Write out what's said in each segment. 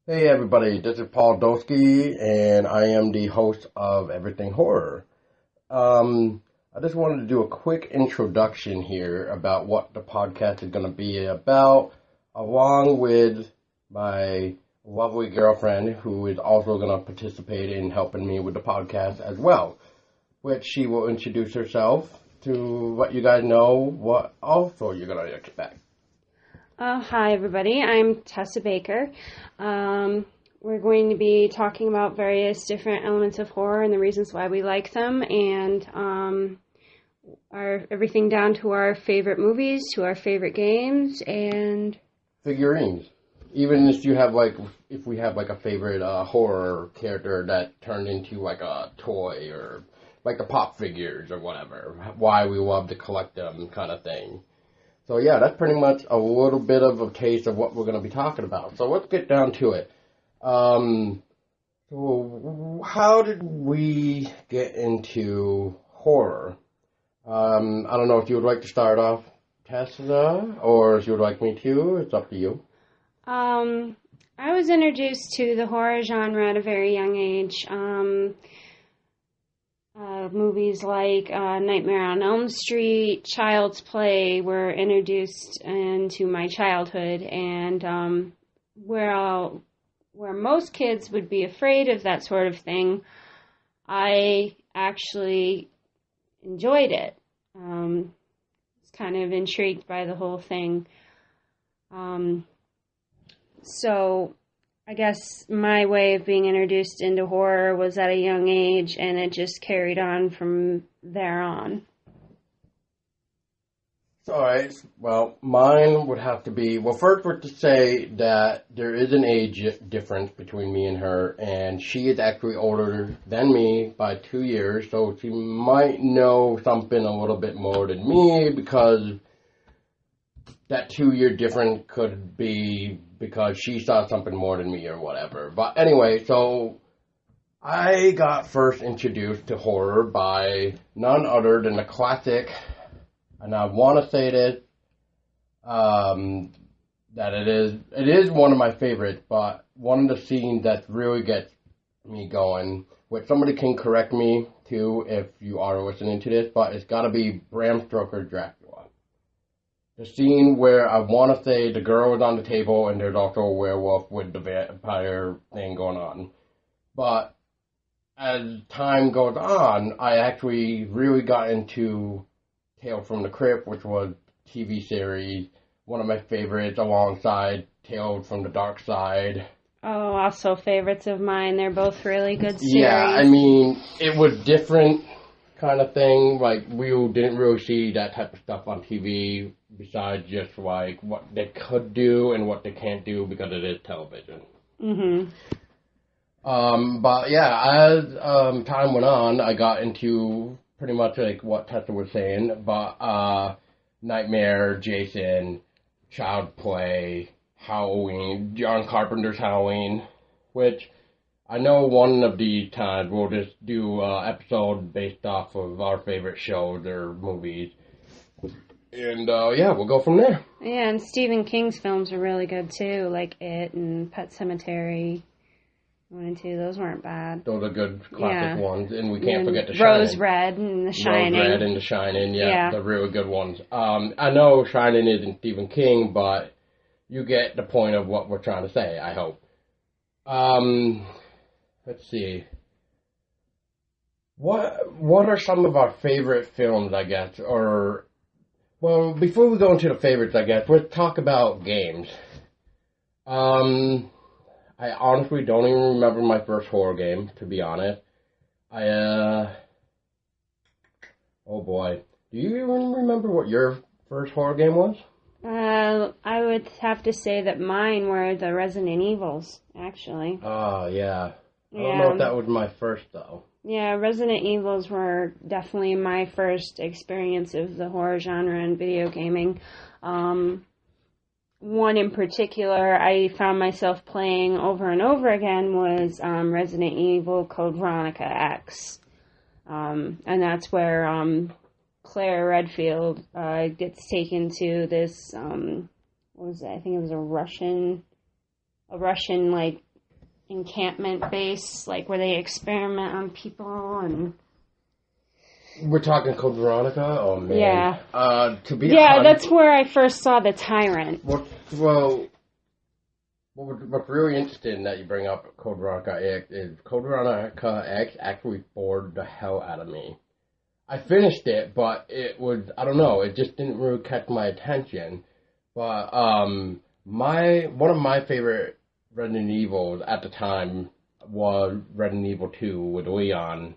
Hey everybody, this is Paul Dosky, and I am the host of Everything Horror. I just wanted to do a quick introduction here about what the podcast is going to be about, along with my lovely girlfriend, who is also going to participate in helping me with the podcast as well, which she will introduce herself to let you guys know what also you're going to expect. Hi, everybody. I'm Tessa Baker. We're going to be talking about various different elements of horror and the reasons why we like them, and everything down to our favorite movies, to our favorite games, and figurines. Even if we have a favorite horror character that turned into like a toy or like the pop figures or whatever, why we love to collect them kind of thing. So yeah, that's pretty much a little bit of a taste of what we're going to be talking about. So let's get down to it. So how did we get into horror? I don't know if you would like to start off, Tessa, or if you would like me to. It's up to you. I was introduced to the horror genre at a very young age. Movies like Nightmare on Elm Street, Child's Play were introduced into my childhood, and where most kids would be afraid of that sort of thing, I actually enjoyed it. Was kind of intrigued by the whole thing. So I guess my way of being introduced into horror was at a young age, and it just carried on from there on. Alright, well, mine would have to be, well, first we're to say that there is an age difference between me and her, and she is actually older than me by 2 years, so she might know something a little bit more than me, because that 2 year difference could be because she saw something more than me or whatever. But anyway, so I got first introduced to horror by none other than the classic, and I want to say this, that it is one of my favorites, but one of the scenes that really gets me going, which somebody can correct me too if you are listening to this, but it's got to be Bram Stoker's Dracula. The scene where I want to say the girl is on the table and there's also a werewolf with the vampire thing going on. But as time goes on, I actually really got into Tales from the Crypt, which was a TV series, one of my favorites, alongside Tales from the Dark Side. Oh, also favorites of mine. They're both really good series. Yeah, I mean, it was different kind of thing. Like, we didn't really see that type of stuff on TV besides just like what they could do and what they can't do because it is television. Mm-hmm. But yeah, as time went on, I got into pretty much like what Tessa was saying, but Nightmare, Jason, Child Play, Halloween, John Carpenter's Halloween, which I know one of these times we'll just do an episode based off of our favorite shows or movies. And, yeah, we'll go from there. Yeah, and Stephen King's films are really good, too, like It and Pet Sematary 1 and 2. Those weren't bad. Those are good classic ones, and we can't forget The Shining. Rose Red and The Shining. Rose Red and The Shining, yeah, they're really good ones. I know Shining isn't Stephen King, but you get the point of what we're trying to say, I hope. Let's see. What are some of our favorite films, I guess, or... Well, before we go into the favorites, I guess, let's talk about games. I honestly don't even remember my first horror game, to be honest. Oh boy. Do you even remember what your first horror game was? I would have to say that mine were the Resident Evils, actually. Oh, yeah. I don't know if that was my first, though. Yeah, Resident Evils were definitely my first experience of the horror genre in video gaming. One in particular I found myself playing over and over again was Resident Evil Code Veronica X. And that's where Claire Redfield gets taken to this, what was it? I think it was a Russian like encampment base, like where they experiment on people and... We're talking Code Veronica? Oh, man. Yeah. To be honest, that's where I first saw the Tyrant. What's really interesting that you bring up Code Veronica X is Code Veronica X actually bored the hell out of me. I finished it, but it was, I don't know, it just didn't really catch my attention. But one of my favorite Resident Evils at the time was Resident Evil 2 with Leon.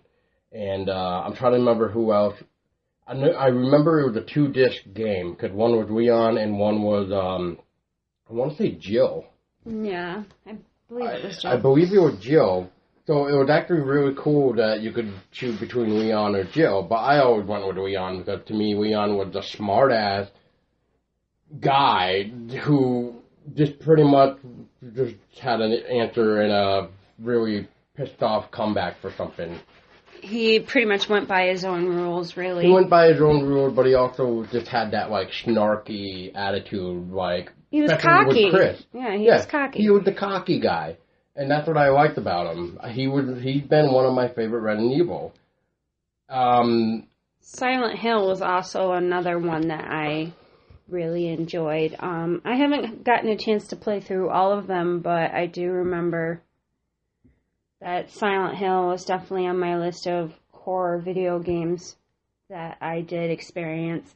And I'm trying to remember who else. I remember it was a 2-disc game, because one was Leon and one was, I want to say Jill. Yeah, I believe it was Jill. I believe it was Jill. So it was actually really cool that you could choose between Leon or Jill. But I always went with Leon because to me, Leon was the smart-ass guy who just pretty much just had an answer and a really pissed-off comeback for something. He pretty much went by his own rules, really. He went by his own rules, but he also just had that, like, snarky attitude, like... He was cocky. With Chris. Yeah, he was cocky. He was the cocky guy. And that's what I liked about him. He's been one of my favorite Resident Evil. Silent Hill was also another one that I really enjoyed. I haven't gotten a chance to play through all of them, but I do remember that Silent Hill was definitely on my list of horror video games that I did experience.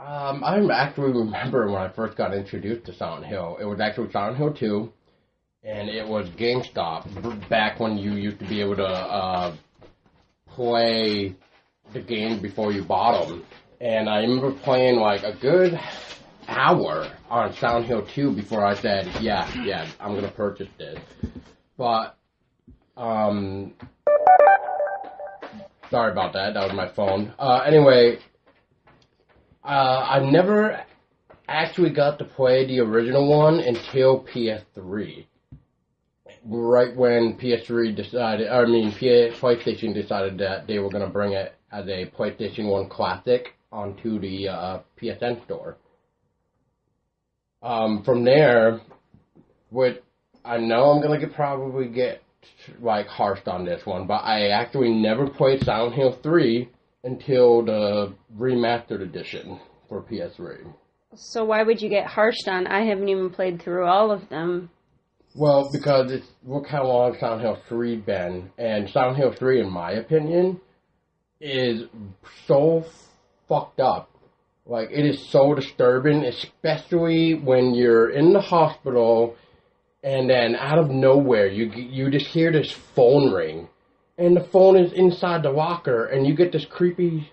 I actually remember when I first got introduced to Silent Hill. It was actually Silent Hill 2, and it was GameStop, back when you used to be able to play the games before you bought them. And I remember playing like a good hour on Silent Hill 2 before I said, yeah, I'm going to purchase this. But, sorry about that. That was my phone. Anyway, I never actually got to play the original one until PS3. Right when PlayStation decided that they were going to bring it as a PlayStation 1 Classic onto the PSN store. From there, I know I'm going to probably get like harshed on this one, but I actually never played Silent Hill 3 until the remastered edition for PS3. So why would you get harshed on? I haven't even played through all of them. Well, because look how long Silent Hill 3 been, and Silent Hill 3, in my opinion, is so fucked up. Like, it is so disturbing, especially when you're in the hospital, and then out of nowhere, you just hear this phone ring, and the phone is inside the locker, and you get this creepy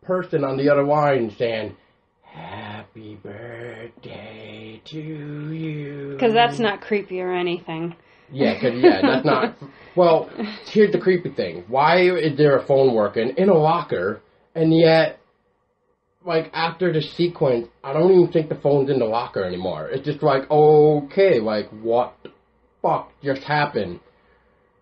person on the other line saying, "Happy birthday to you." Because that's not creepy or anything. That's not... Well, here's the creepy thing. Why is there a phone working in a locker, and yet, like, after the sequence, I don't even think the phone's in the locker anymore. It's just like, okay, like, what the fuck just happened?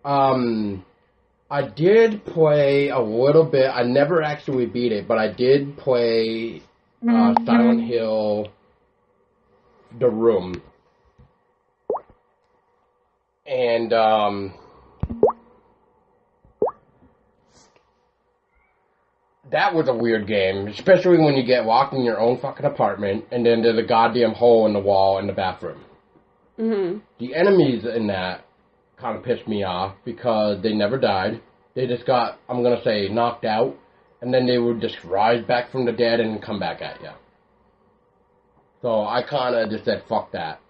I did play a little bit. I never actually beat it, but I did play Silent Hill, The Room. And, that was a weird game, especially when you get locked in your own fucking apartment, and then there's a goddamn hole in the wall in the bathroom. Mm-hmm. The enemies in that kind of pissed me off, because they never died. They just got, I'm going to say, knocked out, and then they would just rise back from the dead and come back at you. So I kind of just said, fuck that.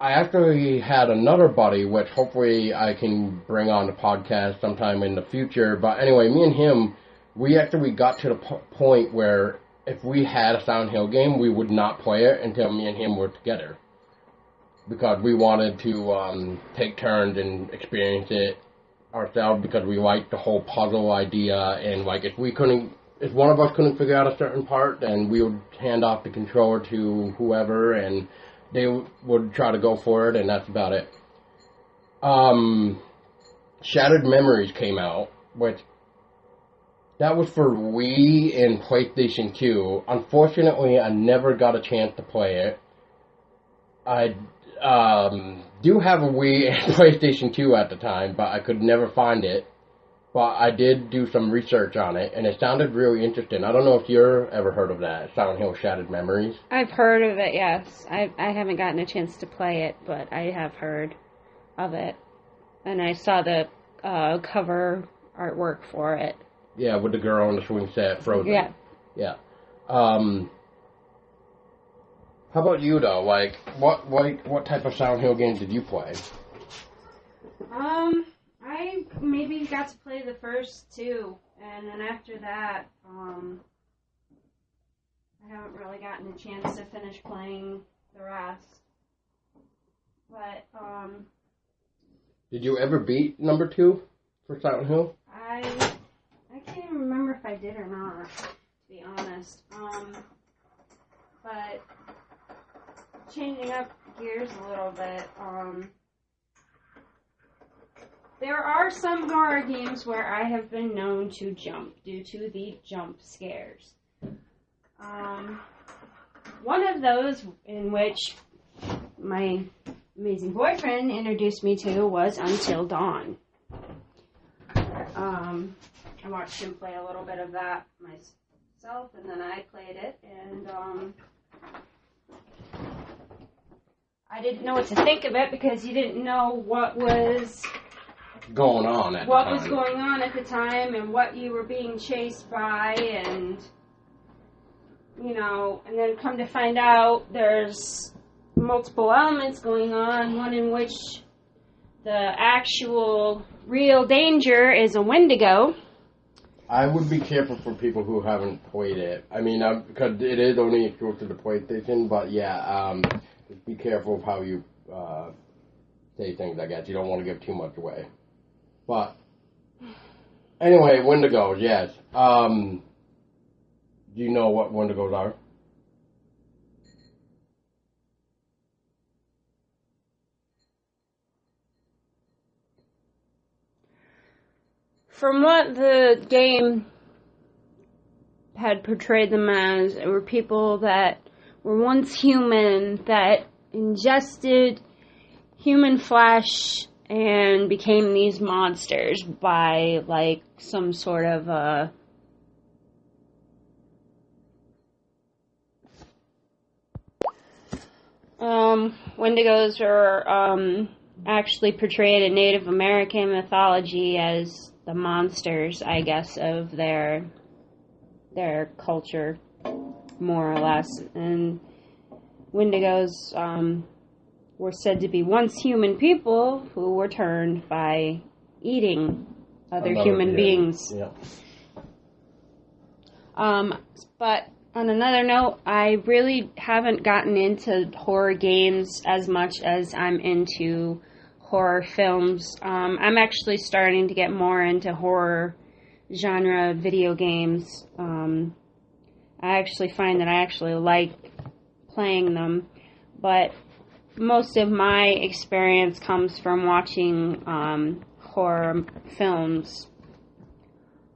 I actually had another buddy, which hopefully I can bring on the podcast sometime in the future. But anyway, me and him, we actually got to the point where if we had a Silent Hill game, we would not play it until me and him were together. Because we wanted to take turns and experience it ourselves, because we liked the whole puzzle idea. And like, if one of us couldn't figure out a certain part, then we would hand off the controller to whoever, and they would try to go for it, and that's about it. Shattered Memories came out, which that was for Wii and PlayStation 2. Unfortunately, I never got a chance to play it. do have a Wii and PlayStation 2 at the time, but I could never find it. But I did do some research on it, and it sounded really interesting. I don't know if you've ever heard of that, Silent Hill Shattered Memories. I've heard of it, yes. I haven't gotten a chance to play it, but I have heard of it. And I saw the cover artwork for it. Yeah, with the girl on the swing set, frozen. Yeah. Yeah. How about you, though? Like, what type of Silent Hill games did you play? I maybe got to play the first two, and then after that, I haven't really gotten a chance to finish playing the rest. But, Did you ever beat number 2 for Silent Hill? I can't even remember if I did or not, to be honest. But changing up gears a little bit, there are some horror games where I have been known to jump due to the jump scares. One of those in which my amazing boyfriend introduced me to was Until Dawn. I watched him play a little bit of that myself, and then I played it, and I didn't know what to think of it because you didn't know what was going on at the time. What was going on at the time and what you were being chased by, and and then come to find out there's multiple elements going on, one in which the actual real danger is a Wendigo. I would be careful for people who haven't played it. I mean, because it is only exclusive to PlayStation, but yeah, just be careful of how you say things, I guess. You don't want to give too much away. But, anyway, Wendigos, yes. Do you know what Wendigos are? From what the game had portrayed them as, it were people that were once human, that ingested human flesh and became these monsters by, like, some sort of Wendigos are actually portrayed in Native American mythology as the monsters, I guess, of their culture, more or less. And Wendigos were said to be once human people who were turned by eating other human beings. Yeah. But on another note, I really haven't gotten into horror games as much as I'm into horror films. I'm actually starting to get more into horror genre video games. I actually find that I actually like playing them, but most of my experience comes from watching horror films.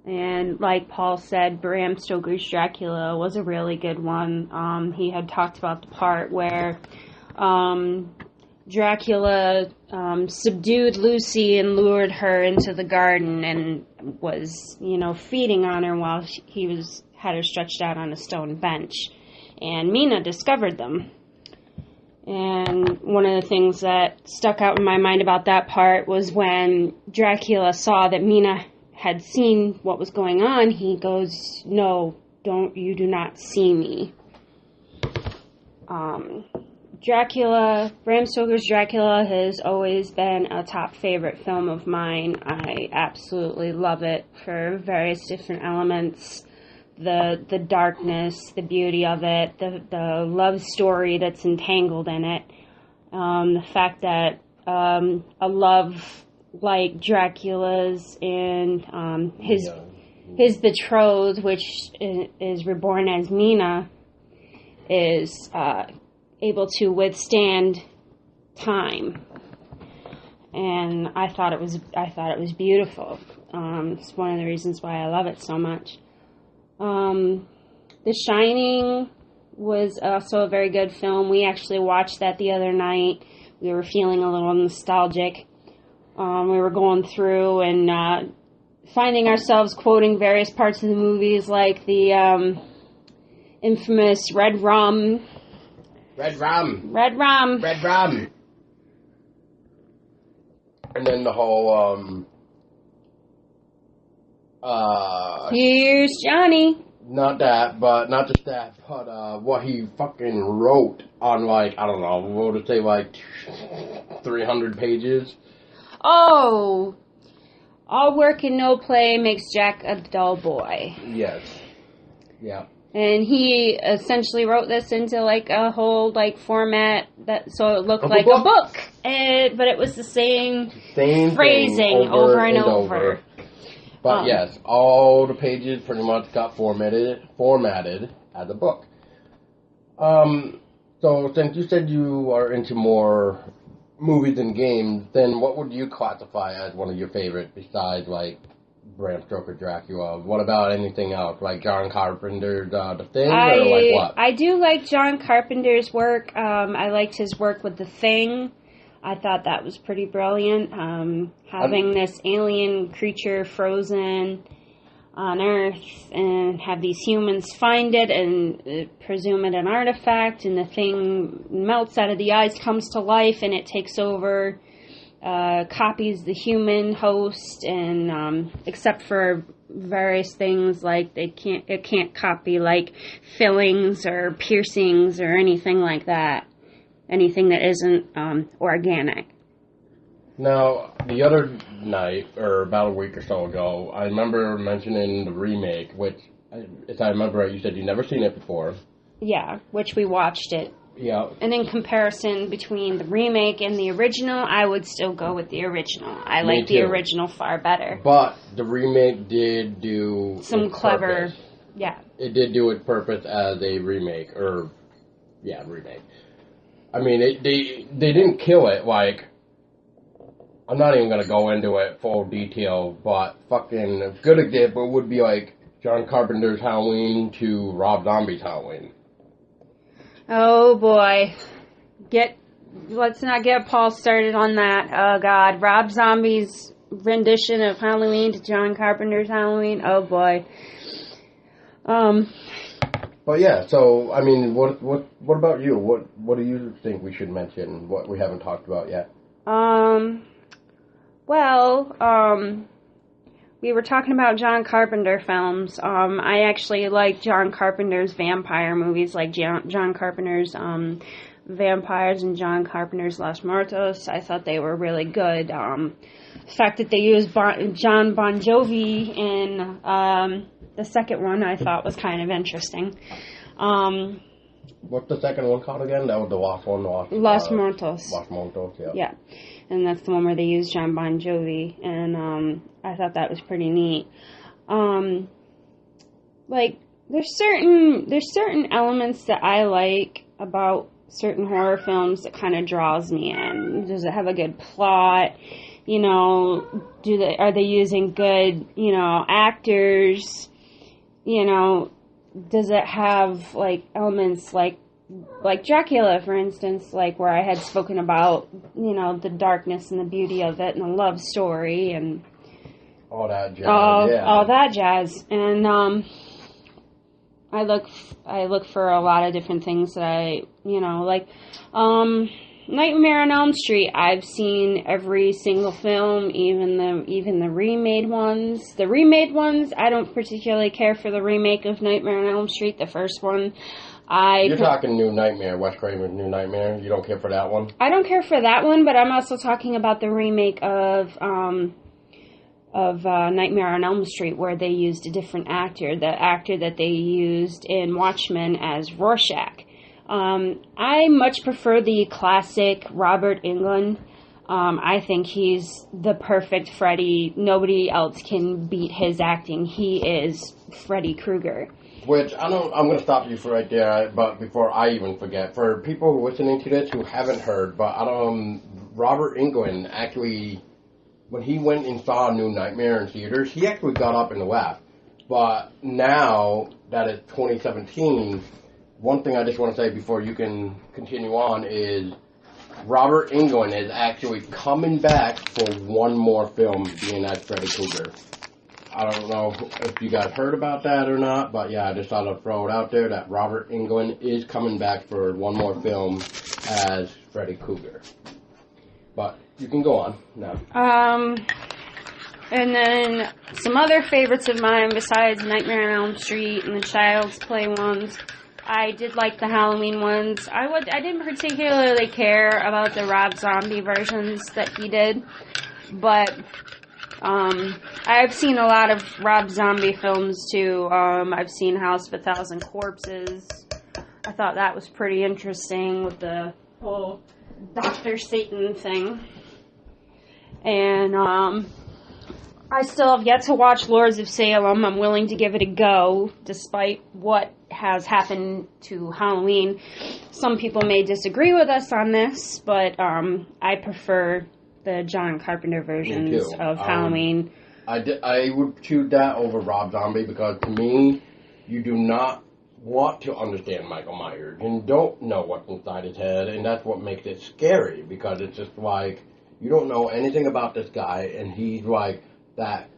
And like Paul said, Bram Stoker's Dracula was a really good one. He had talked about the part where Dracula subdued Lucy and lured her into the garden and was, feeding on her while he had her stretched out on a stone bench. And Mina discovered them. And one of the things that stuck out in my mind about that part was when Dracula saw that Mina had seen what was going on, he goes, "No, you do not see me." Bram Stoker's Dracula has always been a top favorite film of mine. I absolutely love it for various different elements. The darkness, the beauty of it, the love story that's entangled in it. The fact that a love like Dracula's and his betrothed, which is reborn as Mina, is able to withstand time, and I thought it was beautiful. It's one of the reasons why I love it so much. The Shining was also a very good film. We actually watched that the other night we were feeling a little nostalgic. We were going through and finding ourselves quoting various parts of the movies, like the infamous Red Rum. Red Rum. Red Rum. Red Rum. And then the whole, Here's Johnny. not just that, but what he fucking wrote on, like, I don't know, what would it say, like 300 pages? Oh, all work and no play makes Jack a dull boy. Yes. Yeah. And he essentially wrote this into, like, a whole, like, format that so it looked Of like a a book. But it was the same Same phrasing thing over and over. But yes, all the pages pretty much got formatted as a book. So since you said you are into more movies and games, then what would you classify as one of your favorites besides, like, Bram Stoker Dracula? What about anything else, like John Carpenter's The Thing, or like what? I do like John Carpenter's work. I liked his work with The Thing. I thought that was pretty brilliant. Having this alien creature frozen on Earth and have these humans find it and presume it an artifact, and the thing melts out of the ice, comes to life, and it takes over, copies the human host, and except for various things like it can't copy like fillings or piercings or anything like that. Anything that isn't organic. Now, the other night, or about a week or so ago, I remember mentioning the remake, which, if I remember right, you said you'd never seen it before. Yeah, which we watched it. Yeah. And in comparison between the remake and the original, I would still go with the original. I like the original far better. But the remake did do some clever, purpose. Yeah. It did do its purpose as a remake, remake. I mean, they didn't kill it, like, I'm not even going to go into it full detail, but fucking a good example would be like John Carpenter's Halloween to Rob Zombie's Halloween. Oh boy. Let's not get Paul started on that. Oh God. Rob Zombie's rendition of Halloween to John Carpenter's Halloween. Oh boy. But yeah, so we about you? What do you think we should mention? What we haven't talked about yet? We were talking about John Carpenter films. I actually like John Carpenter's vampire movies, like John Carpenter's Vampires and John Carpenter's Los Muertos. I thought they were really good. The fact that they used John Bon Jovi in the second one, I thought was kind of interesting. What's the second one called again? That was the last one. Los Muertos. Los Muertos, yeah. Yeah, and that's the one where they used John Bon Jovi, and I thought that was pretty neat. Like there's certain elements that I like about certain horror films that kind of draws me in. Does it have a good plot? You know, are they using good, actors? Does it have like elements like Dracula, for instance, like where I had spoken about, the darkness and the beauty of it and the love story and all that jazz. All that jazz. And I look for a lot of different things that I, like Nightmare on Elm Street. I've seen every single film, even the remade ones. The remade ones, I don't particularly care for the remake of Nightmare on Elm Street, the first one. You're talking New Nightmare, Wes Craven's New Nightmare. You don't care for that one? I don't care for that one, but I'm also talking about the remake of Nightmare on Elm Street, where they used a different actor, the actor that they used in Watchmen as Rorschach. I much prefer the classic Robert Englund. I think he's the perfect Freddy. Nobody else can beat his acting. He is Freddy Krueger. Which, I'm going to stop you for right there, but before I even forget, for people who are listening to this who haven't heard, but Robert Englund actually, when he went and saw New Nightmare in theaters, he actually got up and left. But now that it's 2017, one thing I just want to say before you can continue on is Robert Englund is actually coming back for one more film being as Freddy Krueger. I don't know if you guys heard about that or not, but yeah, I just thought I'd throw it out there that Robert Englund is coming back for one more film as Freddy Krueger. But you can go on now. And then some other favorites of mine besides Nightmare on Elm Street and the Child's Play ones. I did like the Halloween ones. I didn't particularly care about the Rob Zombie versions that he did, but I've seen a lot of Rob Zombie films too. I've seen House of a Thousand Corpses. I thought that was pretty interesting with the whole Dr. Satan thing. And I still have yet to watch Lords of Salem. I'm willing to give it a go, despite what has happened to Halloween. Some people may disagree with us on this, but I prefer the John Carpenter versions of Halloween. I would choose that over Rob Zombie because, to me, you do not want to understand Michael Myers and don't know what's inside his head, and that's what makes it scary, because it's just like, you don't know anything about this guy, and he's like that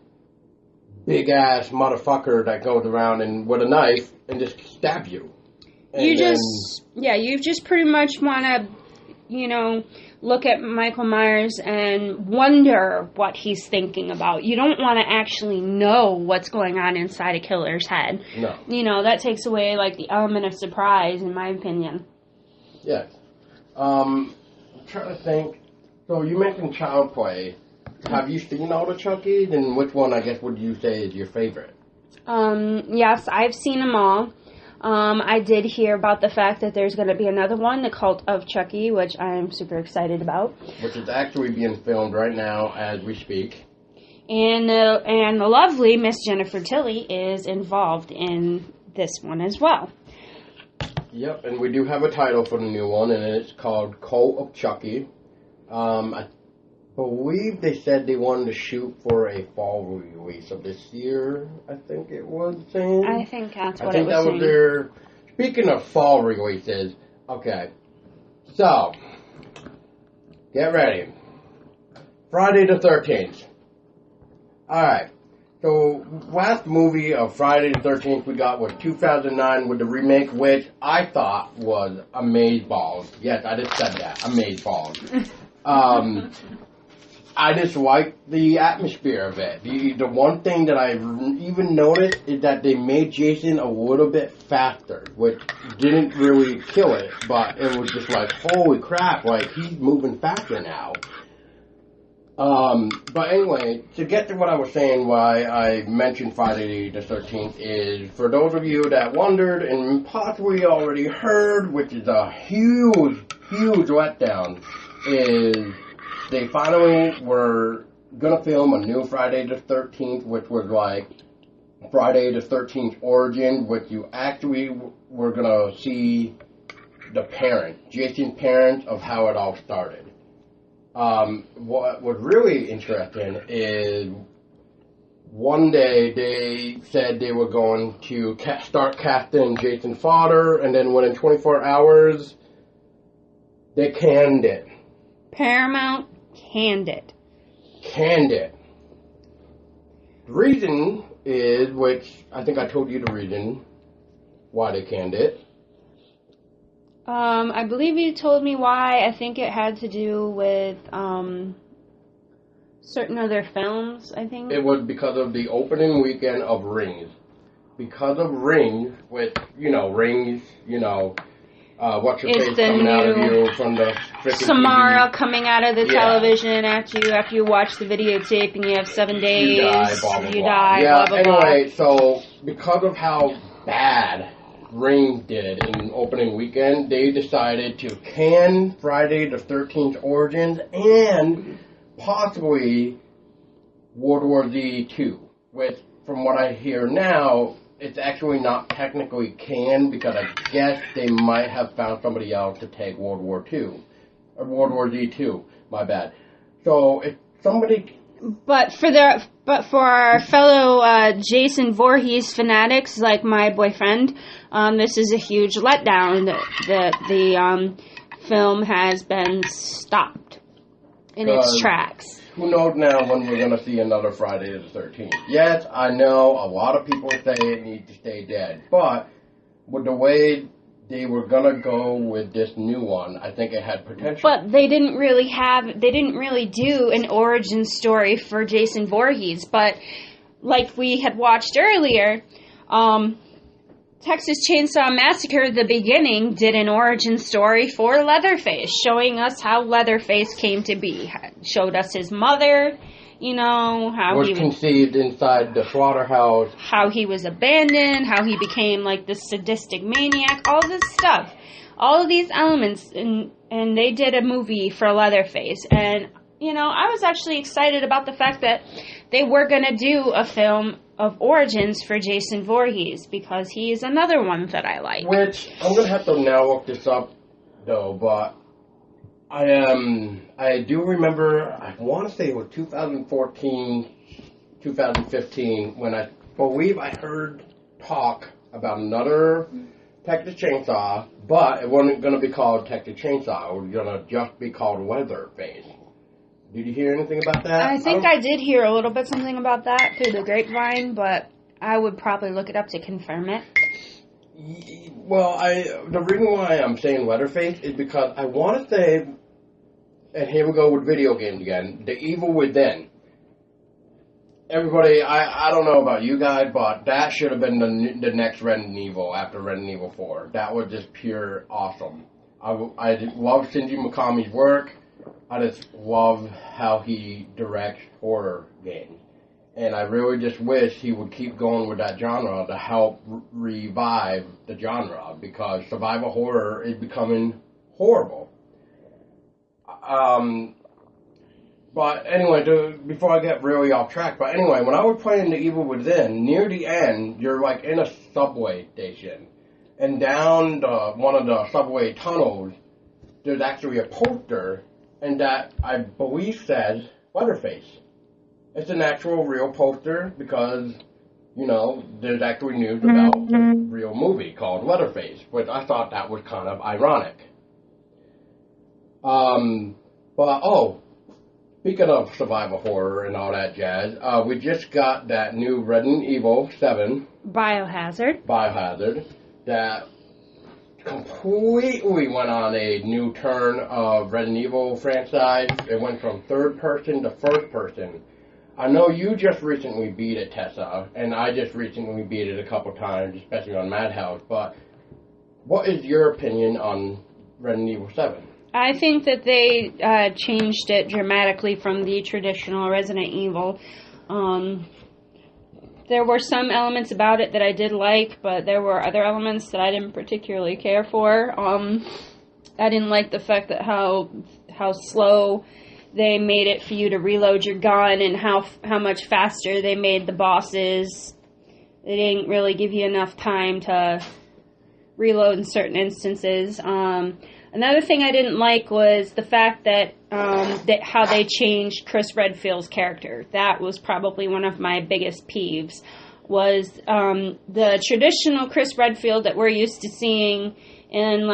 big-ass motherfucker that goes around and with a knife and just stabs you. And you just pretty much want to, look at Michael Myers and wonder what he's thinking about. You don't want to actually know what's going on inside a killer's head. No. That takes away, the element of surprise, in my opinion. Yes. I'm trying to think. So you mentioned Child Play. Have you seen all the Chuckies? And which one, I guess, would you say is your favorite? Yes, I've seen them all. I did hear about the fact that there's going to be another one, the Cult of Chucky, which I'm super excited about. Which is actually being filmed right now as we speak. And the lovely Miss Jennifer Tilly is involved in this one as well. Yep, and we do have a title for the new one, and it's called Cult of Chucky. I believe they said they wanted to shoot for a fall release of this year, I think it was saying. I think that's what it was saying. I think that was their... Speaking of fall releases, okay, so, get ready. Friday the 13th. Alright, so last movie of Friday the 13th we got was 2009 with the remake, which I thought was amazeballs. Yes, I just said that, amazeballs. I just like the atmosphere of it. The one thing that I even noticed is that they made Jason a little bit faster, which didn't really kill it, but it was just like, holy crap, he's moving faster now. But anyway, to get to what I was saying, why I mentioned Friday the 13th is, for those of you that wondered and possibly already heard, which is a huge, huge letdown, is they finally were going to film a new Friday the 13th, which was Friday the 13th Origin, which you actually were going to see the Jason's parents, of how it all started. What was really interesting is one day they said they were going to start casting Jason's father, and then within 24 hours, they canned it. Paramount canned it. The reason is, which I think I told you the reason why they canned it. I believe you told me why. I think it had to do with certain other films, I think. It was because of the opening weekend of Rings. Because of Rings, with, Rings, what's your face coming out of you from the freaking Samara TV. Coming out of the television after you watch the videotape and you have 7 days. You die, blah, blah, you blah. die, yeah, blah, blah, anyway, so because of how bad Rings did in opening weekend, they decided to can Friday the 13th Origins and possibly World War Z 2, which, from what I hear now, it's actually not technically canned, because I guess they might have found somebody else to take World War II. Or World War Z 2, my bad. So, if somebody... But for our fellow Jason Voorhees fanatics, like my boyfriend, this is a huge letdown. The film has been stopped in its tracks. Who knows now when we're going to see another Friday the 13th? Yes, I know a lot of people say it needs to stay dead, but with the way they were going to go with this new one, I think it had potential. But they didn't really do an origin story for Jason Voorhees, but like we had watched earlier, Texas Chainsaw Massacre, the beginning, did an origin story for Leatherface, showing us how Leatherface came to be. Showed us his mother, how he was conceived inside the slaughterhouse. How he was abandoned, how he became like this sadistic maniac, all this stuff. All of these elements, and they did a movie for Leatherface. And, I was actually excited about the fact that they were going to do a film of origins for Jason Voorhees, because he is another one that I like. Which, I'm going to have to now look this up, though, but I do remember, I want to say it was 2014, 2015, when I believe I heard talk about another Texas Chainsaw, but it wasn't going to be called Texas Chainsaw. It was going to just be called Leatherface. Did you hear anything about that? I think I did hear a little bit something about that through the grapevine, but I would probably look it up to confirm it. Well, the reason why I'm saying Leatherface is because I want to say, and here we go with video games again, The Evil Within. Everybody, I don't know about you guys, but that should have been the next Resident Evil after Resident Evil 4. That was just pure awesome. I love Shinji Mikami's work. I just love how he directs horror games. And I really just wish he would keep going with that genre to help revive the genre, because survival horror is becoming horrible. But anyway, before I get really off track, but anyway, when I was playing The Evil Within, near the end, you're like in a subway station. And down one of the subway tunnels, there's actually a poster, and that, I believe, says Leatherface. It's an actual real poster because, there's actually news about a real movie called Leatherface, which I thought that was kind of ironic. Speaking of survival horror and all that jazz, we just got that new Resident Evil 7 Biohazard that completely went on a new turn of Resident Evil franchise. It went from third person to first person. I know you just recently beat it, Tessa, and I just recently beat it a couple times, especially on Madhouse, but what is your opinion on Resident Evil 7? I think that they changed it dramatically from the traditional Resident Evil. There were some elements about it that I did like, but there were other elements that I didn't particularly care for. I didn't like the fact that how slow they made it for you to reload your gun, and how much faster they made the bosses. They didn't really give you enough time to reload in certain instances. Another thing I didn't like was the fact that how they changed Chris Redfield's character. That was probably one of my biggest peeves, was the traditional Chris Redfield that we're used to seeing in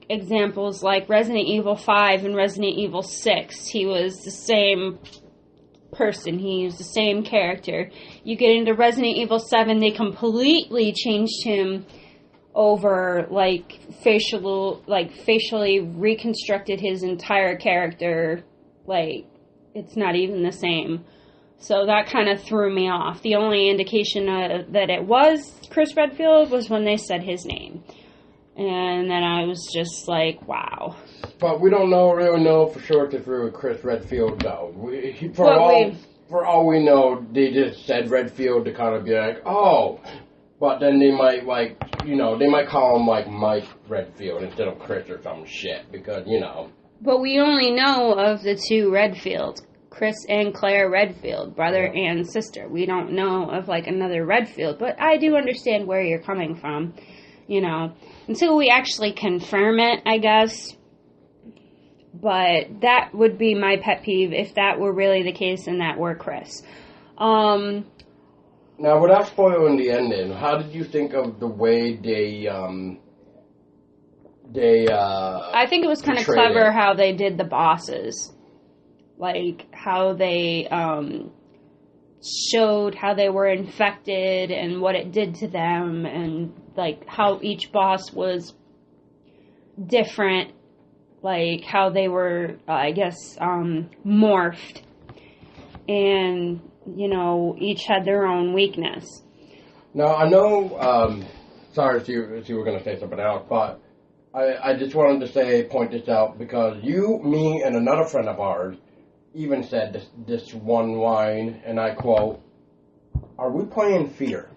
examples like Resident Evil 5 and Resident Evil 6. He was the same person. He was the same character. You get into Resident Evil 7, they completely changed him over, facially reconstructed his entire character. It's not even the same. So that kind of threw me off. The only indication that it was Chris Redfield was when they said his name. And then I was just like, wow. But we don't really know for sure if it was Chris Redfield, though. For all we know, they just said Redfield to kind of be like, oh. But then they might, they might call him, Mike Redfield instead of Chris or some shit, because, But we only know of the two Redfields, Chris and Claire Redfield, brother and sister. We don't know of, another Redfield, but I do understand where you're coming from, until we actually confirm it, I guess. But that would be my pet peeve if that were really the case and that were Chris. Now, without spoiling the ending, how did you think of the way they they I think it was kind of clever how they did the bosses. Like, how they showed how they were infected and what it did to them, and, like, how each boss was different. Like, how they were, I guess, morphed. And, you know, each had their own weakness. Now, I know, sorry if you were going to say something else, but I just wanted to point this out, because you, me, and another friend of ours even said this one line, and I quote, "Are we playing Fear?"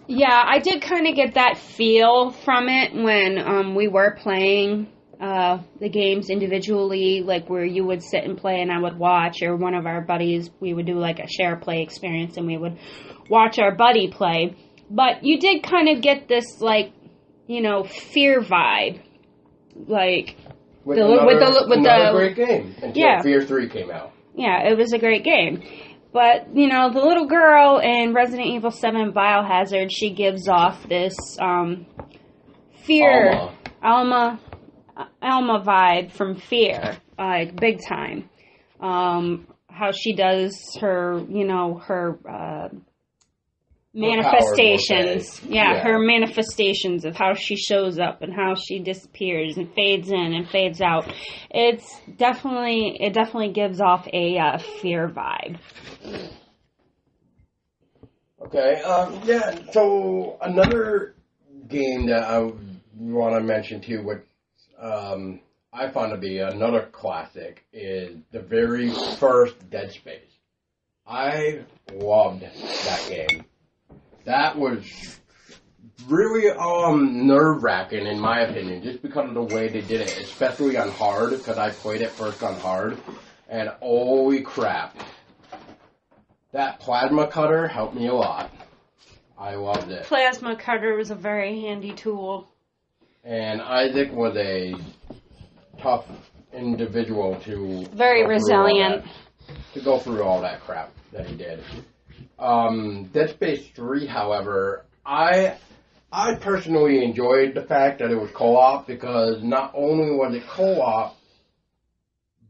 Yeah, I did kind of get that feel from it when we were playing the games individually, like where you would sit and play and I would watch, or one of our buddies, we would do like a share play experience and we would watch our buddy play. But you did kind of get this, like, you know, Fear vibe, like with another great game until Fear 3 came out. Yeah, it was a great game. But, you know, the little girl in Resident Evil 7 Biohazard, she gives off this Fear, Alma vibe from Fear, like, big time. How she does her, you know, her manifestations. Yeah, her manifestations of how she shows up and how she disappears and fades in and fades out. It definitely gives off a Fear vibe. Okay, so another game that I want to mention too, which I find to be another classic, is the very first Dead Space. I loved that game. That was really nerve-wracking, in my opinion, just because of the way they did it, especially on hard, because I played it first on hard, and holy crap. That plasma cutter helped me a lot. I loved it. Plasma cutter was a very handy tool. And Isaac was a tough individual to... Very resilient. To go through all that crap that he did. Dead Space 3, however, I personally enjoyed the fact that it was co-op, because not only was it co-op,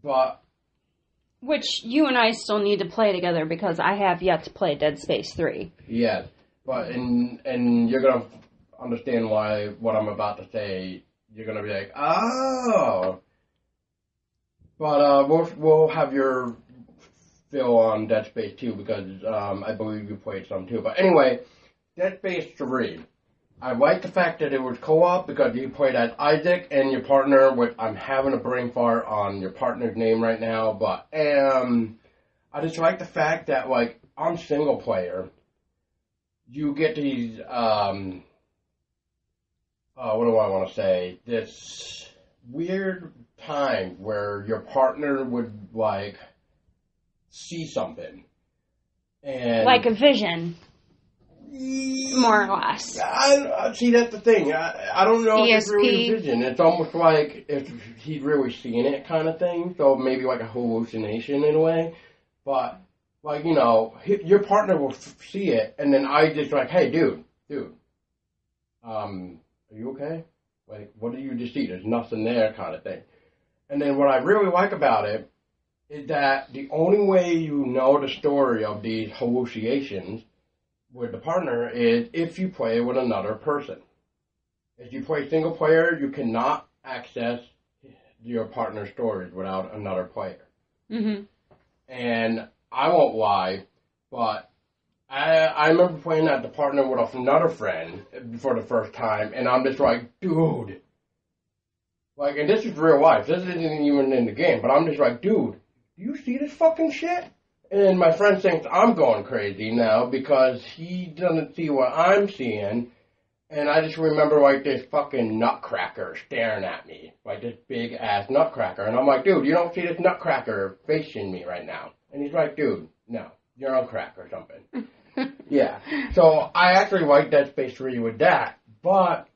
but... Which you and I still need to play together, because I have yet to play Dead Space 3. Yes, but and you're going to understand why what I'm about to say, you're going to be like, oh! But we'll have your fill on Dead Space 2, because I believe you played some too. But anyway, Dead Space 3. I like the fact that it was co-op, because you played as Isaac and your partner, which I'm having a brain fart on your partner's name right now, but I just like the fact that, like, on single player, you get these, what do I want to say, this weird time where your partner would, like, see something. And like a vision. More or less. I see, that's the thing. I don't know if it's really a vision. It's almost like if he's really seeing it kind of thing. So maybe like a hallucination in a way. But, like, you know, your partner will see it, and then I just like, hey, dude, are you okay? Like, what did you just see? There's nothing there kind of thing. And then what I really like about it is that the only way you know the story of these hallucinations with the partner is if you play with another person. If you play single player, you cannot access your partner's stories without another player. Mm-hmm. And I won't lie, but I remember playing as the partner with another friend for the first time, and I'm just like, dude. Like, and this is real life. This isn't even in the game, but I'm just like, dude, do you see this fucking shit? And my friend thinks I'm going crazy now because he doesn't see what I'm seeing. And I just remember, like, this fucking nutcracker staring at me. Like, this big-ass nutcracker. And I'm like, dude, you don't see this nutcracker facing me right now. And he's like, dude, no, you're on crack or something. Yeah. So I actually like Dead Space 3 with that. But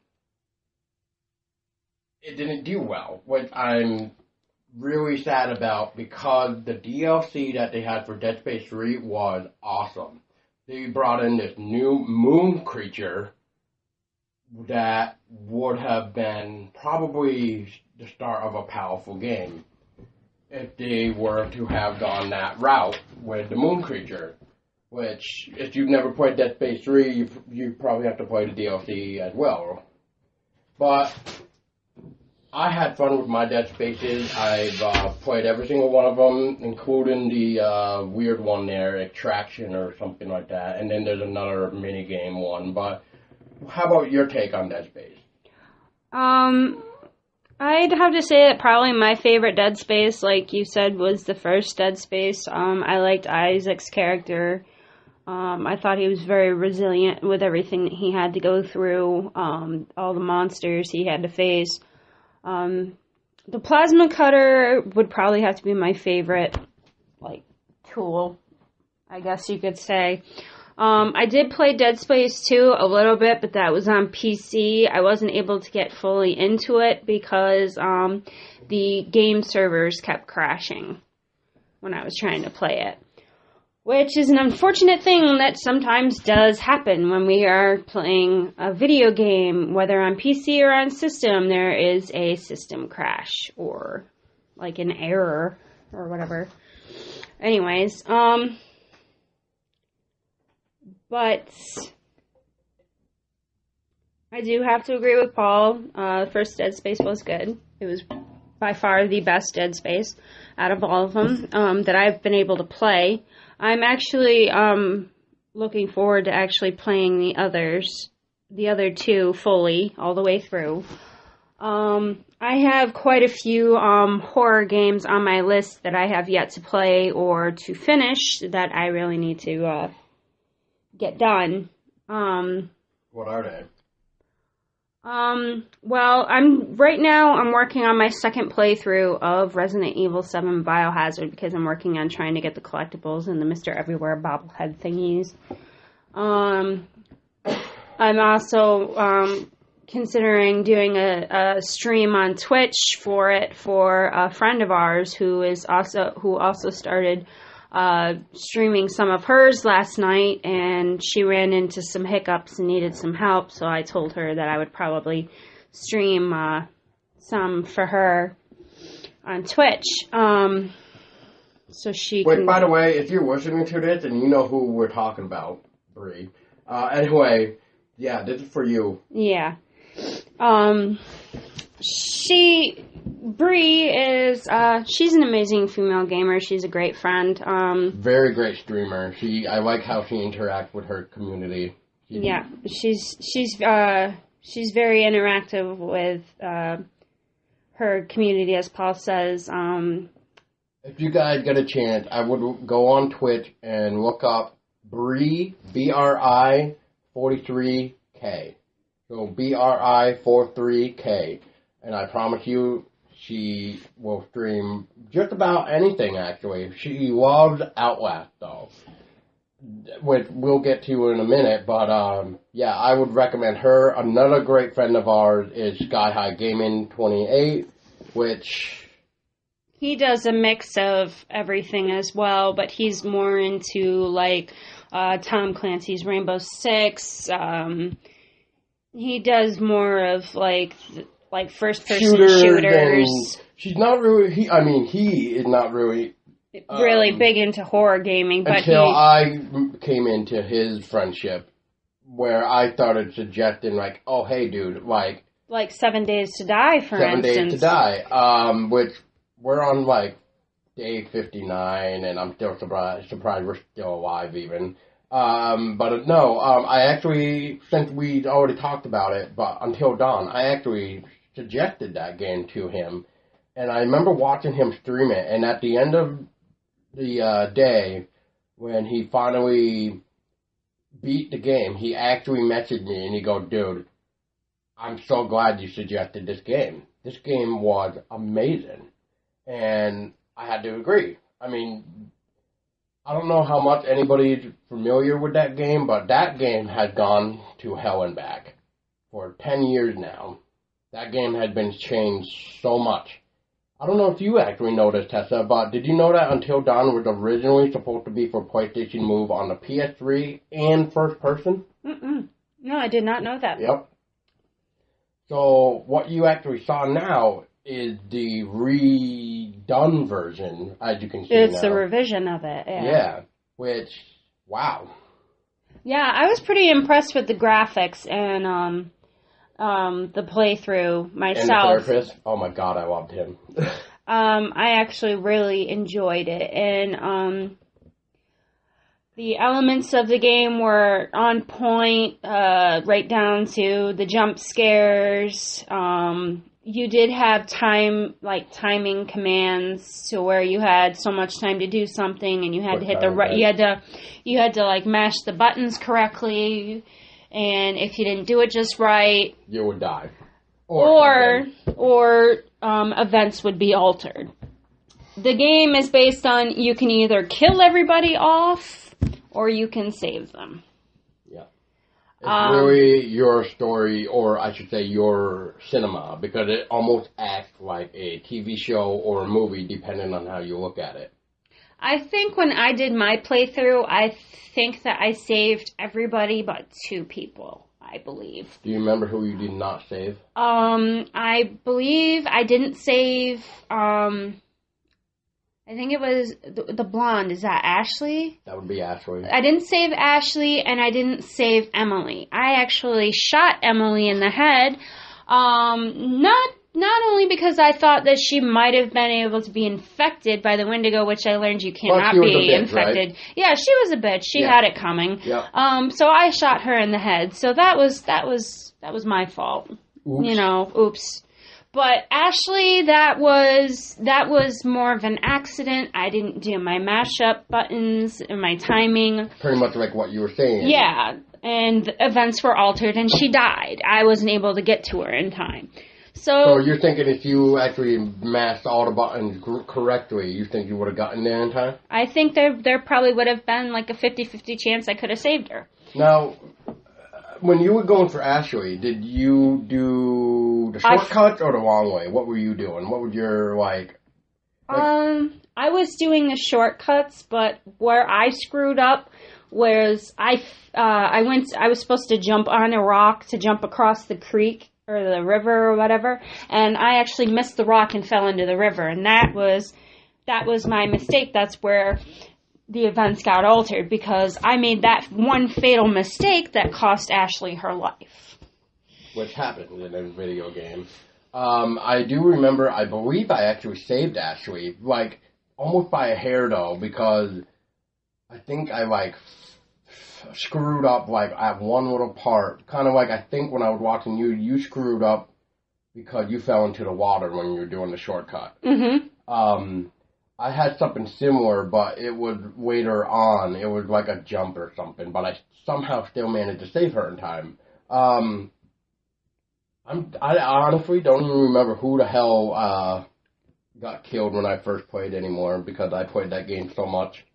it didn't do well, which I'm really sad about, because the DLC that they had for Dead Space 3 was awesome. They brought in this new moon creature that would have been probably the start of a powerful game if they were to have gone that route with the Moon Creature, which, if you've never played Dead Space 3, you probably have to play the DLC as well. But I had fun with my Dead Spaces. I've played every single one of them, including the weird one there, Extraction or something like that, and then there's another minigame one. But how about your take on Dead Space? I'd have to say that probably my favorite Dead Space, like you said, was the first Dead Space. I liked Isaac's character. I thought he was very resilient with everything that he had to go through, all the monsters he had to face. The plasma cutter would probably have to be my favorite, like, tool, I guess you could say. I did play Dead Space 2 a little bit, but that was on PC. I wasn't able to get fully into it because the game servers kept crashing when I was trying to play it, which is an unfortunate thing that sometimes does happen when we are playing a video game, whether on PC or on system. There is a system crash or like an error or whatever. Anyways, but I do have to agree with Paul. The first Dead Space was good. It was by far the best Dead Space out of all of them that I've been able to play. I'm actually looking forward to actually playing the other two fully, all the way through. I have quite a few horror games on my list that I have yet to play or to finish that I really need to get done. What are they? Well, I'm working on my second playthrough of Resident Evil 7 Biohazard because I'm working on trying to get the collectibles and the Mr. Everywhere bobblehead thingies. I'm also considering doing a stream on Twitch for a friend of ours who also started streaming some of hers last night, and she ran into some hiccups and needed some help, so I told her that I would probably stream some for her on Twitch. So she Wait, by the way, if you're listening to this and you know who we're talking about, Bree. Anyway, yeah, this is for you. Yeah. Bree is, she's an amazing female gamer. She's a great friend. Very great streamer. I like how she interacts with her community. Yeah, she's very interactive with, her community, as Paul says. If you guys get a chance, I would go on Twitch and look up Bree, BRI 43K. So BRI 43K. And I promise you, she will stream just about anything, actually. She loves Outlast, though, which we'll get to in a minute. But, yeah, I would recommend her. Another great friend of ours is Sky High Gaming 28, which... He does a mix of everything as well, but he's more into, like, Tom Clancy's Rainbow Six. He does more of, like first-person shooters. She's not really... he is not really... really big into horror gaming, but until I came into his friendship, where I started suggesting, like, oh, hey, dude, like 7 Days to Die, for instance. 7 Days to Die, which we're on, like, day 59, and I'm still surprised we're still alive, even. But no, I actually, since we'd already talked about it, but Until Dawn, I actually suggested that game to him, and I remember watching him stream it, and at the end of the day, when he finally beat the game, he actually messaged me, and he goes, dude, I'm so glad you suggested this game. This game was amazing. And I had to agree. I mean, I don't know how much anybody's familiar with that game, but that game had gone to hell and back for 10 years now. That game had been changed so much. I don't know if you actually noticed, Tessa, but did you know that Until Dawn was originally supposed to be for PlayStation Move on the PS3 and first person? Mm-mm. No, I did not know that. Yep. So what you actually saw now is the redone version, as you can see It's now. a revision of it, Yeah, which, wow. Yeah, I was pretty impressed with the graphics and the playthrough myself. And the therapist, oh my god, I loved him. I actually really enjoyed it, and the elements of the game were on point, right down to the jump scares. You did have timing commands to where you had so much time to do something, and you had to hit the right. You had to like mash the buttons correctly, and if you didn't do it just right, you would die, or events would be altered. The game is based on you can either kill everybody off or you can save them. Yeah. It's really your story, or I should say your cinema, because it almost acts like a TV show or a movie depending on how you look at it. I think when I did my playthrough, I think that I saved everybody but 2 people, I believe. Do you remember who you did not save? I believe I didn't save, I think it was the blonde. Is that Ashley? That would be Ashley. I didn't save Ashley, and I didn't save Emily. I actually shot Emily in the head, not only because I thought that she might have been able to be infected by the Wendigo, which I learned you cannot be infected. Right? Yeah, she was a bitch. She had it coming. Yeah. So I shot her in the head. So that was my fault. Oops. You know, oops. But Ashley, that was more of an accident. I didn't do my mashup buttons and my timing. Pretty much like what you were saying. Yeah, and the events were altered, and she died. I wasn't able to get to her in time. So you're thinking if you actually mashed all the buttons correctly, you think you would have gotten there in time? I think there probably would have been like a 50-50 chance I could have saved her. Now, when you were going for Ashley, did you do the shortcuts or the long way? What were you doing? What was your, like... I was doing the shortcuts, but where I screwed up was I was supposed to jump on a rock to jump across the creek or the river or whatever, and I actually missed the rock and fell into the river, and that was my mistake. That's where the events got altered, because I made that one fatal mistake that cost Ashley her life. Which happens in a video game. I do remember, I believe I actually saved Ashley, like, almost by a hair, though, because I think I, like, screwed up, like, at one little part. Kind of like, I think when I was watching you screwed up because you fell into the water when you were doing the shortcut. Mm-hmm. I had something similar, but it was later on. It was like a jump or something, but I somehow still managed to save her in time. I honestly don't even remember who the hell got killed when I first played anymore, because I played that game so much.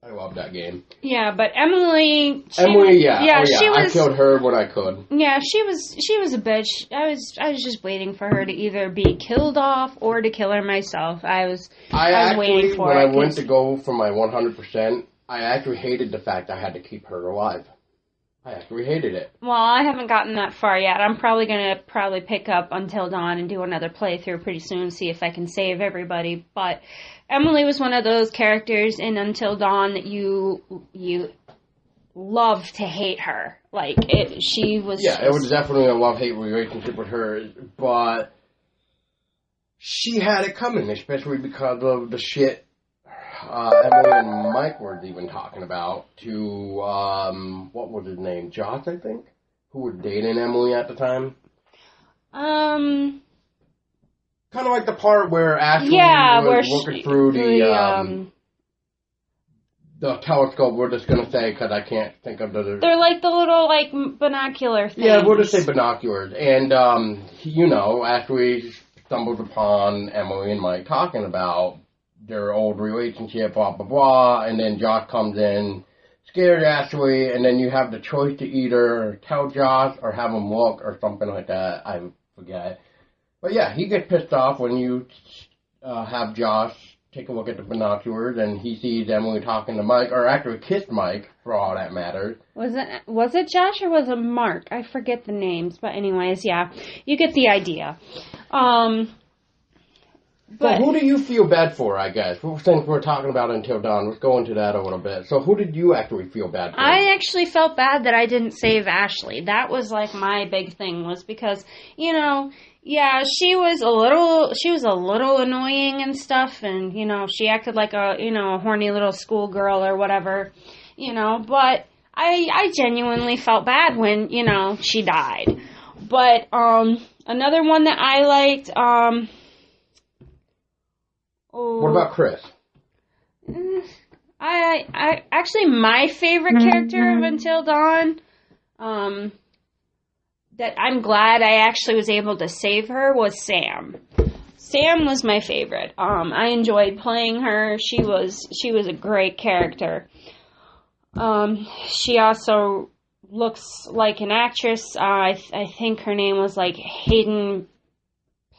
I love that game. Yeah, but Emily... I killed her when I could. Yeah, she was a bitch. I was just waiting for her to either be killed off or to kill her myself. I was waiting for it. When I went to go for my 100%, I actually hated the fact I had to keep her alive. I actually hated it. Well, I haven't gotten that far yet. I'm probably going to pick up Until Dawn and do another playthrough pretty soon, see if I can save everybody. But Emily was one of those characters in Until Dawn that you love to hate her. Like, she was... Yeah, it was definitely a love-hate relationship with her, but she had it coming, especially because of the shit Emily and Mike were even talking about to, what was his name? Josh, I think? Who was dating Emily at the time? Kind of like the part where Ashley was looking through the telescope, we're just going to say, because I can't think of the... They're like the little, like, binocular things. Yeah, we'll just say binoculars. And, Ashley stumbles upon Emily and Mike talking about their old relationship, blah, blah, blah, and then Josh comes in, scared Ashley, and then you have the choice to either tell Josh or have him look or something like that. I forget. But yeah, he gets pissed off when you have Josh take a look at the binoculars, and he sees Emily talking to Mike, or actually kissed Mike, for all that matters. Was it Josh or was it Mark? I forget the names, but anyways, yeah, you get the idea. But so who do you feel bad for, I guess? Since we're talking about Until Dawn, let's go into that a little bit. So who did you actually feel bad for? I actually felt bad that I didn't save Ashley. That was like my big thing, was because, you know, yeah, she was a little annoying and stuff, and, you know, she acted like a horny little schoolgirl or whatever, you know, but I genuinely felt bad when, you know, she died. But another one that I liked, what about Chris? I actually, my favorite character of Until Dawn, that I'm glad I actually was able to save her, was Sam. Sam was my favorite. I enjoyed playing her. She was a great character. She also looks like an actress. I think her name was like Hayden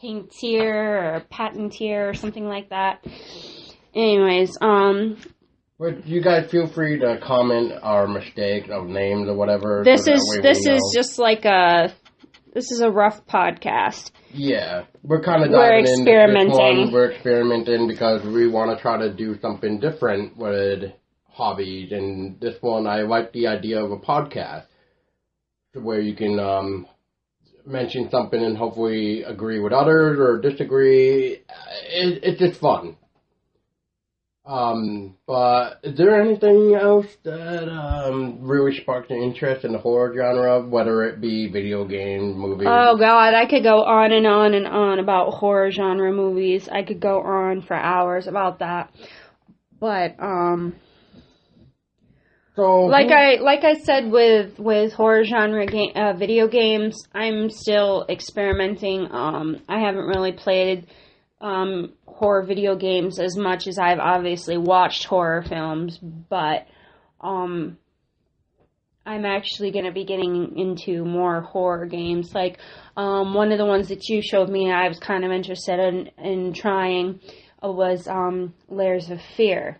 Panettiere or something like that. Anyways, But you guys feel free to comment our mistakes of names or whatever. This is just like this is a rough podcast. Yeah, we're kind of diving into this one. We're experimenting because we want to try to do something different with hobbies. And this one, I like the idea of a podcast where you can mention something and hopefully agree with others or disagree. It's just fun. But is there anything else that really sparked an interest in the horror genre, whether it be video games, movies? Oh God, I could go on and on and on about horror genre movies. I could go on for hours about that. But so like I said with horror genre video games, I'm still experimenting. I haven't really played horror video games as much as I've obviously watched horror films, but I'm actually going to be getting into more horror games. Like one of the ones that you showed me I was kind of interested in trying was Layers of Fear.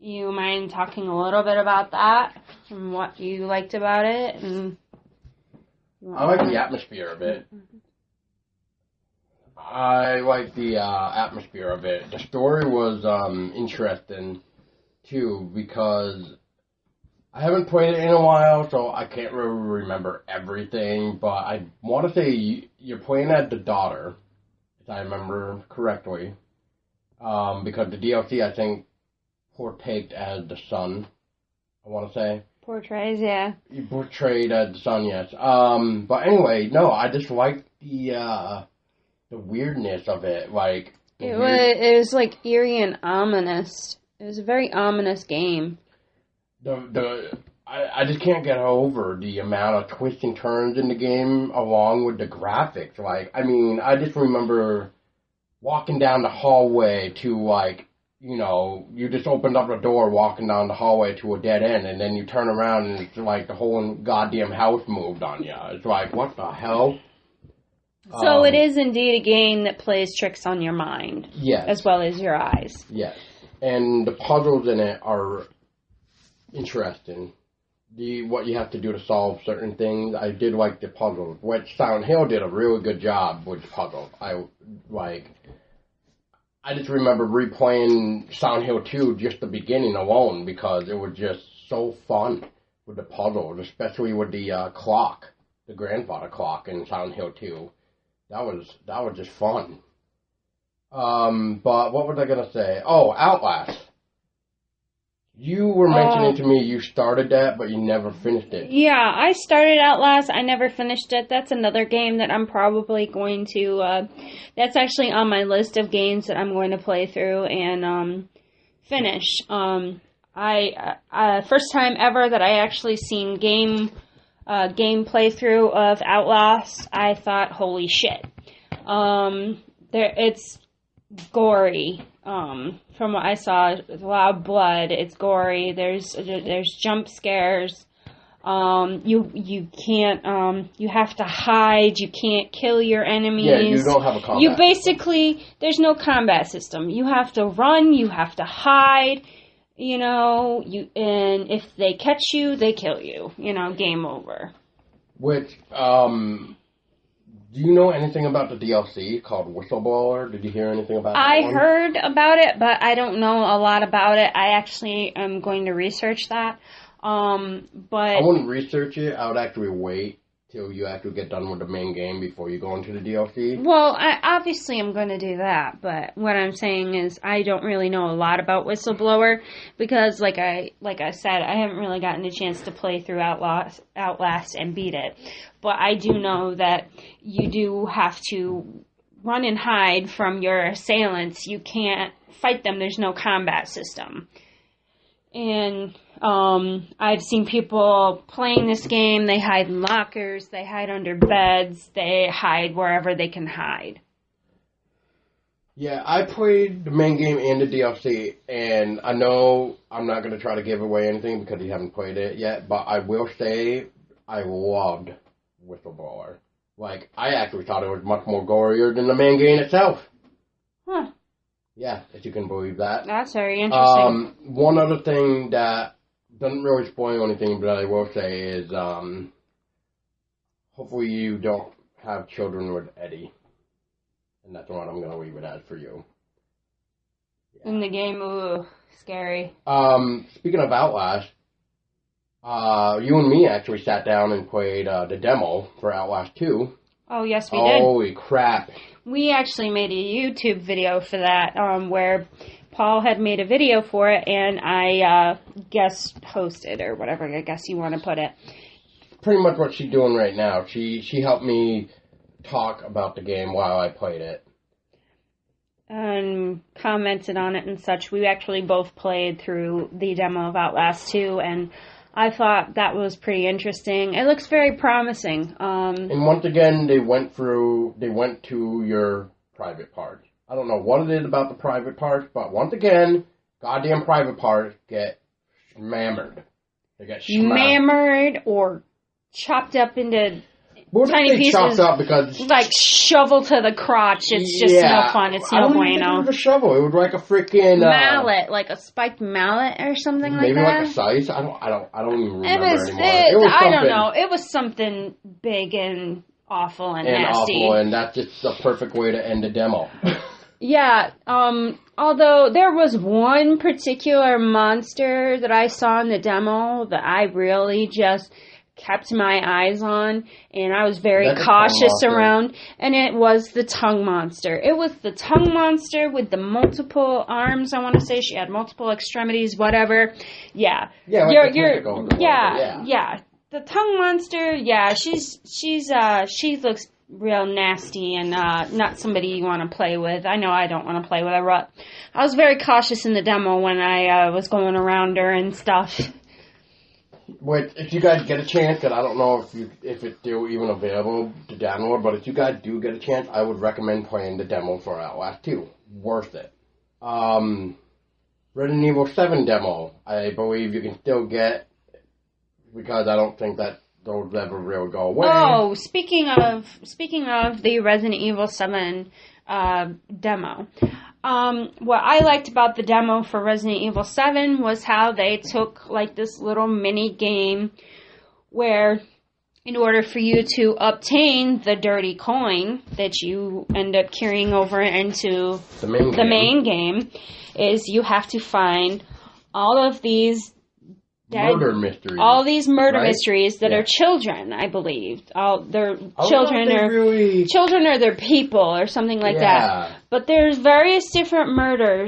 You mind talking a little bit about that and what you liked about it? And I like the atmosphere of it. I like the atmosphere of it. The story was interesting, too, because I haven't played it in a while, so I can't really remember everything, but I want to say you're playing as the daughter, if I remember correctly, because the DLC, I think, portrayed as the son, I want to say. Portrays, yeah. You portrayed as the son, yes. But anyway, no, I just like the weirdness of it, like it was like eerie and ominous. It was a very ominous game. I just can't get over the amount of twists and turns in the game, along with the graphics. Like, I mean, I just remember walking down the hallway to, like, you know, you just opened up the door walking down the hallway to a dead end, and then you turn around and it's like the whole goddamn house moved on you. It's like, what the hell? So it is indeed a game that plays tricks on your mind. Yes. As well as your eyes. Yes. And the puzzles in it are interesting. What you have to do to solve certain things. I did like the puzzles. Which Silent Hill did a really good job with puzzles. I just remember replaying Silent Hill 2 just the beginning alone because it was just so fun with the puzzles, especially with the clock, the grandfather clock in Silent Hill 2. That was just fun. But what was I gonna say? Oh, Outlast. You were mentioning to me you started that, but you never finished it. Yeah, I started Outlast. I never finished it. That's another game that I'm probably going to. That's actually on my list of games that I'm going to play through and finish. First time ever that I actually seen game playthrough of Outlast. I thought, holy shit! It's gory. From what I saw, there's a lot of blood. It's gory. There's jump scares. You can't, you have to hide, you can't kill your enemies. Yeah, you don't have a combat You basically, there's no combat system. You have to run, you have to hide, and if they catch you, they kill you, game over. Which, do you know anything about the DLC called Whistleblower? Did you hear anything about that I one? heard about it, but I don't know a lot about it. I actually am going to research that. But I wouldn't research it. I would actually wait till you actually get done with the main game before you go into the DLC. Well, obviously I'm going to do that, but what I'm saying is I don't really know a lot about Whistleblower because, like I said, I haven't really gotten a chance to play through Outlast and beat it. But I do know that you do have to run and hide from your assailants. You can't fight them. There's no combat system. And I've seen people playing this game. They hide in lockers. They hide under beds. They hide wherever they can hide. Yeah, I played the main game and the DLC, and I know I'm not going to try to give away anything because you haven't played it yet, but I will say I loved Whistleblower. Like, I actually thought it was much more gorier than the main game itself. Huh. Yeah, if you can believe that. That's very interesting. One other thing that doesn't really spoil anything, but I will say is, hopefully you don't have children with Eddie. And that's what I'm going to leave it as for you. Yeah. In the game, ooh, scary. Speaking of Outlast, you and me actually sat down and played the demo for Outlast 2. Oh, yes, we did. Holy crap. We actually made a YouTube video for that, where Paul had made a video for it, and I guest hosted, or whatever I guess you want to put it. Pretty much what she's doing right now. She helped me talk about the game while I played it. And commented on it and such. We actually both played through the demo of Outlast 2, and I thought that was pretty interesting. It looks very promising. And once again, they went to your private parts. I don't know what it is about the private parts, but once again, goddamn private parts get mammered. They get mammered or chopped up into tiny pieces. Chopped up because like shovel to the crotch. It's just no fun. It's no bueno. I don't think it was a shovel. It was like a freaking mallet, like a spiked mallet or something like that. Maybe like a scythe. I don't even remember anymore. I don't know. It was something big and awful and nasty. Awful, and that's just the perfect way to end a demo. Yeah. Although there was one particular monster that I saw in the demo that I really just kept my eyes on, and I was very cautious around, and it was the tongue monster. It was the tongue monster with the multiple arms, I want to say. She had multiple extremities, whatever. Yeah. Yeah, yeah. The tongue monster, yeah, she looks real nasty and not somebody you want to play with. I know I don't want to play with her. I was very cautious in the demo when I was going around her and stuff. Wait, if you guys get a chance, and I don't know if it's still even available to download, but if you guys do get a chance, I would recommend playing the demo for Outlast 2. Worth it. Resident Evil 7 demo, I believe you can still get, because I don't think that those ever really go away. Oh, speaking of the Resident Evil 7 demo, what I liked about the demo for Resident Evil 7 was how they took like this little mini game where in order for you to obtain the dirty coin that you end up carrying over into the main game is you have to find all of these murder mysteries. All these murder mysteries that are children, I believe. Children or their people or something like that. But there's various different murder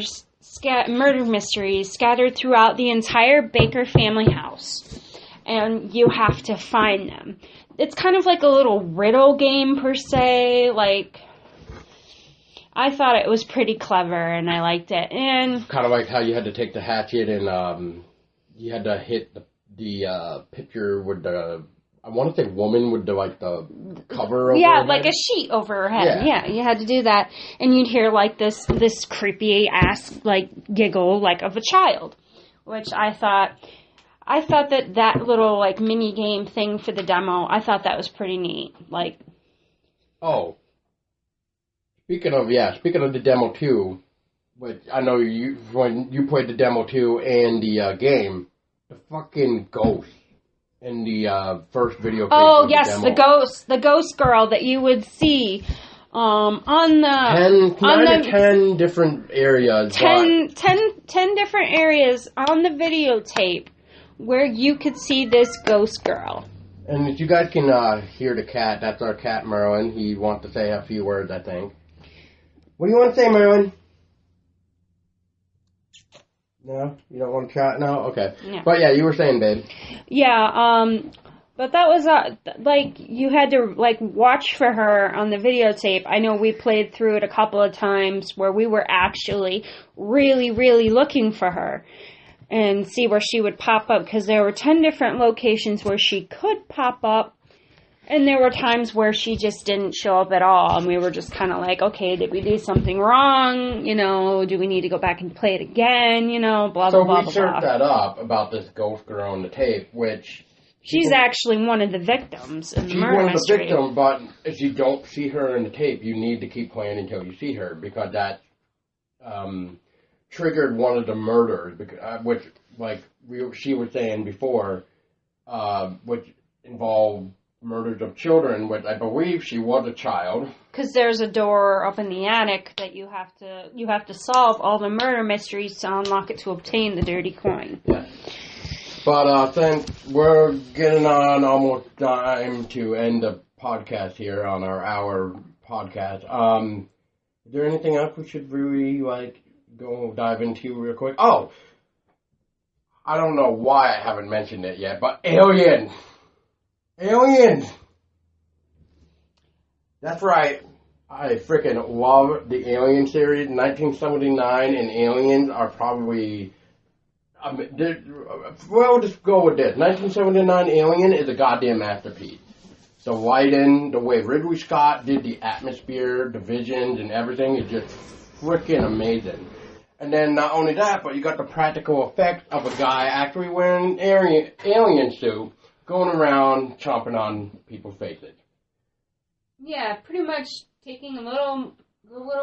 mysteries scattered throughout the entire Baker family house. And you have to find them. It's kind of like a little riddle game per se. Like, I thought it was pretty clever and I liked it. And kind of like how you had to take the hatchet and you had to hit the picture with the, I want to say woman with the cover over her like head. a sheet over her head. Yeah, you had to do that. And you'd hear like this creepy ass like giggle like of a child, which I thought I thought that little, like, mini game thing for the demo, I thought that was pretty neat. Like... Oh. Speaking of the demo, too, but I know when you played the demo, too, and the game, the fucking ghost in the first video. Oh, yes, the ghost girl that you would see on the 10 different areas. 10 different areas on the videotape where you could see this ghost girl. And if you guys can hear the cat, that's our cat, Merlin. He wants to say a few words, I think. What do you want to say, Merlin? No? You don't want to chat? No? Okay. Yeah. But yeah, you were saying, babe. Yeah, but that was, like, you had to, like, watch for her on the videotape. I know we played through it a couple of times where we were actually really, really looking for her and see where she would pop up, because there were 10 different locations where she could pop up, and there were times where she just didn't show up at all, and we were just kind of like, okay, did we do something wrong? You know, do we need to go back and play it again? You know, blah, blah, blah, blah, blah. So we searched that up about this ghost girl on the tape, which... She's actually one of the victims in the murder mystery. She's one of the victims, but if you don't see her in the tape, you need to keep playing until you see her, because that triggered one of the murders, which, like she was saying before, which involved murders of children, which I believe she was a child. Because there's a door up in the attic that you have to solve all the murder mysteries to unlock it to obtain the dirty coin. Yes. But since we're getting on almost time to end the podcast here on our hour podcast, is there anything else we should really go dive into real quick? Oh, I don't know why I haven't mentioned it yet, but Aliens. That's right. I freaking love the Alien series. 1979 and Aliens are probably... well, just go with this. 1979 Alien is a goddamn masterpiece. The lighting, the way Ridley Scott did the atmosphere, the visions, and everything is just freaking amazing. And then not only that, but you got the practical effect of a guy actually wearing an alien suit going around chomping on people's faces. Yeah, pretty much taking the little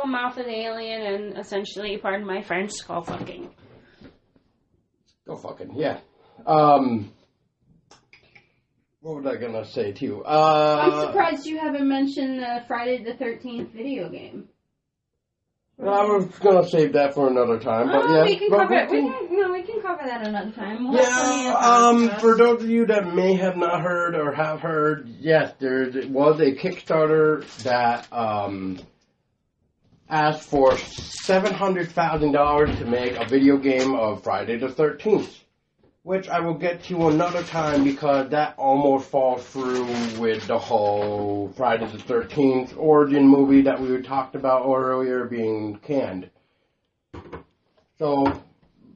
mouth of the alien and essentially, pardon my French, skull fucking. Go fucking, yeah. What was I gonna say too? I'm surprised you haven't mentioned the Friday the 13th video game. I was gonna save that for another time, but yeah. We can cover it. We can cover that another time. For those of you that may have not heard or have heard, yes, there was a Kickstarter that asked for $700,000 to make a video game of Friday the 13th, which I will get to another time because that almost falls through with the whole Friday the 13th origin movie that we talked about earlier being canned. So,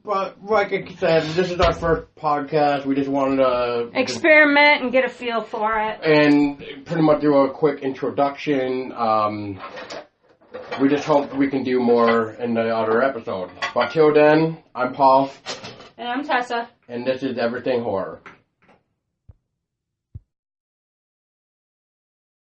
but like I said, this is our first podcast. We just wanted to... experiment and get a feel for it. And pretty much do a quick introduction. We just hope we can do more in the other episode. But till then, I'm Paul. And I'm Tessa. And this is Everything Horror.